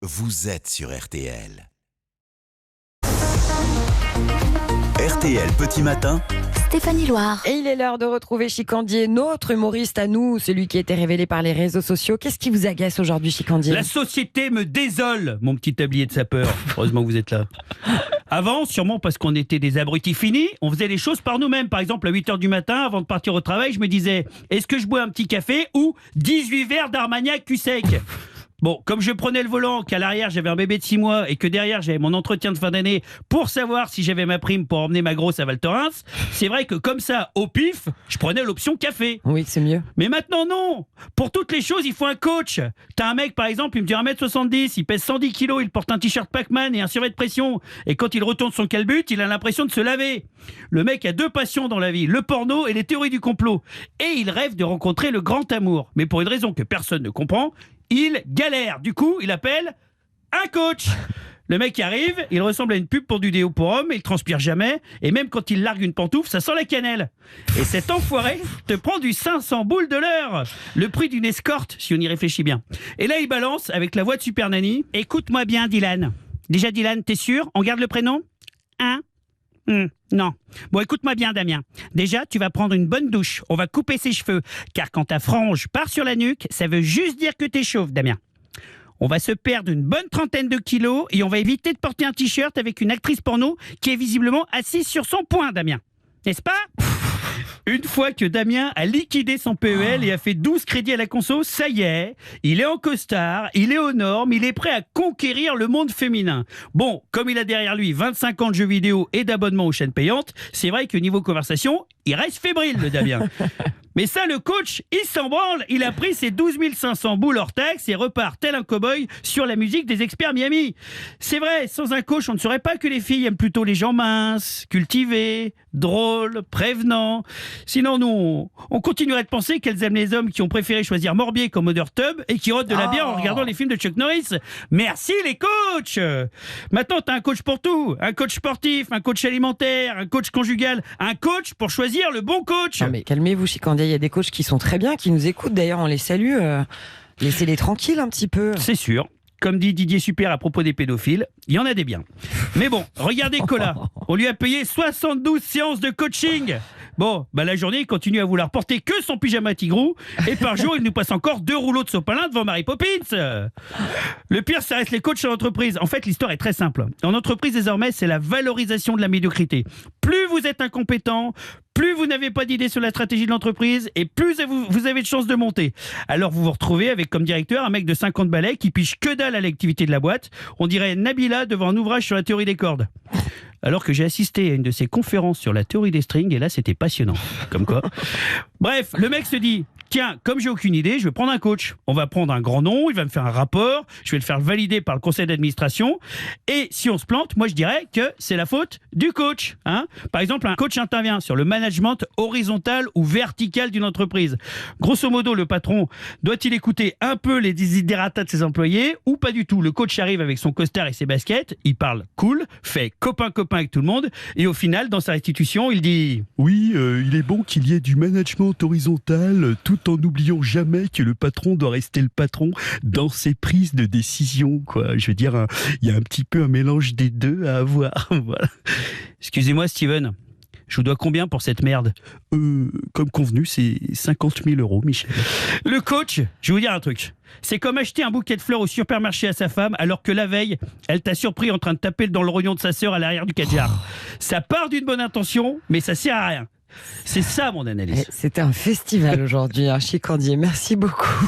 vous êtes sur RTL. RTL Petit Matin, Stéphanie Loire. Et il est l'heure de retrouver Chicandier, notre humoriste à nous, celui qui a été révélé par les réseaux sociaux. Qu'est-ce qui vous agace aujourd'hui, Chicandier? La société me désole, mon petit tablier de sapeur. Heureusement que vous êtes là. Avant, sûrement parce qu'on était des abrutis finis, on faisait les choses par nous-mêmes. Par exemple, à 8h du matin, avant de partir au travail, je me disais, est-ce que je bois un petit café ou 18 verres d'Armagnac cul sec? Bon, comme je prenais le volant, qu'à l'arrière j'avais un bébé de 6 mois et que derrière j'avais mon entretien de fin d'année pour savoir si j'avais ma prime pour emmener ma grosse à Val Thorens, c'est vrai que comme ça, au pif, je prenais l'option café. Oui, c'est mieux. Mais maintenant, non. Pour toutes les choses, il faut un coach. T'as un mec, par exemple, il me dit 1m70, il pèse 110 kilos, il porte un t-shirt Pac-Man et un survêt de pression. Et quand il retourne son calbut, il a l'impression de se laver. Le mec a 2 passions dans la vie, le porno et les théories du complot. Et il rêve de rencontrer le grand amour. Mais pour une raison que personne ne comprend, il galère. Du coup, il appelle un coach. Le mec qui arrive, il ressemble à une pub pour du déo pour homme, il transpire jamais, et même quand il largue une pantoufle, ça sent la cannelle. Et cet enfoiré te prend du 500 boules de l'heure, le prix d'une escorte, si on y réfléchit bien. Et là, il balance, avec la voix de Super Nanny, « Écoute-moi bien, Dylan. Déjà, Dylan, t'es sûr? On garde le prénom? Hein? Non. Bon, écoute-moi bien, Damien. Déjà, tu vas prendre une bonne douche. On va couper ses cheveux. Car quand ta frange part sur la nuque, ça veut juste dire que t'es chauve, Damien. On va se perdre une bonne trentaine de kilos et on va éviter de porter un t-shirt avec une actrice porno qui est visiblement assise sur son poing, Damien. N'est-ce pas ? Une fois que Damien a liquidé son PEL et a fait 12 crédits à la conso, ça y est, il est en costard, il est aux normes, il est prêt à conquérir le monde féminin. Bon, comme il a derrière lui 25 ans de jeux vidéo et d'abonnement aux chaînes payantes, c'est vrai que niveau conversation, il reste fébrile, le Damien. Mais ça, le coach, il s'en branle. Il a pris ses 12 500 boules hors taxe et repart tel un cow-boy sur la musique des experts Miami. C'est vrai, sans un coach, on ne saurait pas que les filles aiment plutôt les gens minces, cultivés, drôles, prévenants. Sinon, nous, on continuerait de penser qu'elles aiment les hommes qui ont préféré choisir Morbier comme odeur tub et qui rôdent de la bière en regardant les films de Chuck Norris. Merci les coachs. Maintenant, t'as un coach pour tout. Un coach sportif, un coach alimentaire, un coach conjugal, un coach pour choisir le bon coach. Non mais calmez-vous, Chicandier. Il y a des coachs qui sont très bien, qui nous écoutent. D'ailleurs, on les salue. Laissez-les tranquilles un petit peu. C'est sûr. Comme dit Didier Super à propos des pédophiles, il y en a des biens. Mais bon, regardez Cola. On lui a payé 72 séances de coaching. Bon, bah la journée, il continue à vouloir porter que son pyjama tigrou. Et par jour, il nous passe encore 2 rouleaux de sopalin devant Mary Poppins. Le pire, ça reste les coachs en entreprise. En fait, l'histoire est très simple. En entreprise, désormais, c'est la valorisation de la médiocrité. Plus vous êtes incompétent, plus vous n'avez pas d'idée sur la stratégie de l'entreprise et plus vous avez de chances de monter. Alors vous vous retrouvez avec comme directeur un mec de 50 balais qui piche que dalle à l'activité de la boîte. On dirait Nabila devant un ouvrage sur la théorie des cordes. Alors que j'ai assisté à une de ses conférences sur la théorie des strings et là c'était passionnant. Comme quoi. Bref, le mec se dit... Tiens, comme j'ai aucune idée, je vais prendre un coach. On va prendre un grand nom, il va me faire un rapport, je vais le faire valider par le conseil d'administration. Et si on se plante, moi je dirais que c'est la faute du coach. Hein, par exemple, un coach intervient sur le management horizontal ou vertical d'une entreprise. Grosso modo, le patron doit-il écouter un peu les desiderata de ses employés ou pas du tout? Le coach arrive avec son costard et ses baskets, il parle cool, fait copain-copain avec tout le monde et au final, dans sa restitution, il dit... Oui, il est bon qu'il y ait du management horizontal tout en n'oubliant jamais que le patron doit rester le patron dans ses prises de décision, quoi. Je veux dire, il y a un petit peu un mélange des deux à avoir. Voilà. Excusez-moi, Steven. Je vous dois combien pour cette merde? Comme convenu, c'est 50 000 €, Michel. Le coach, je vais vous dire un truc. C'est comme acheter un bouquet de fleurs au supermarché à sa femme alors que la veille, elle t'a surpris en train de taper dans le rognon de sa sœur à l'arrière du Kadjar. Ça part d'une bonne intention, mais ça sert à rien. C'est ça mon analyse. C'était un festival aujourd'hui, Chicandier. Merci beaucoup.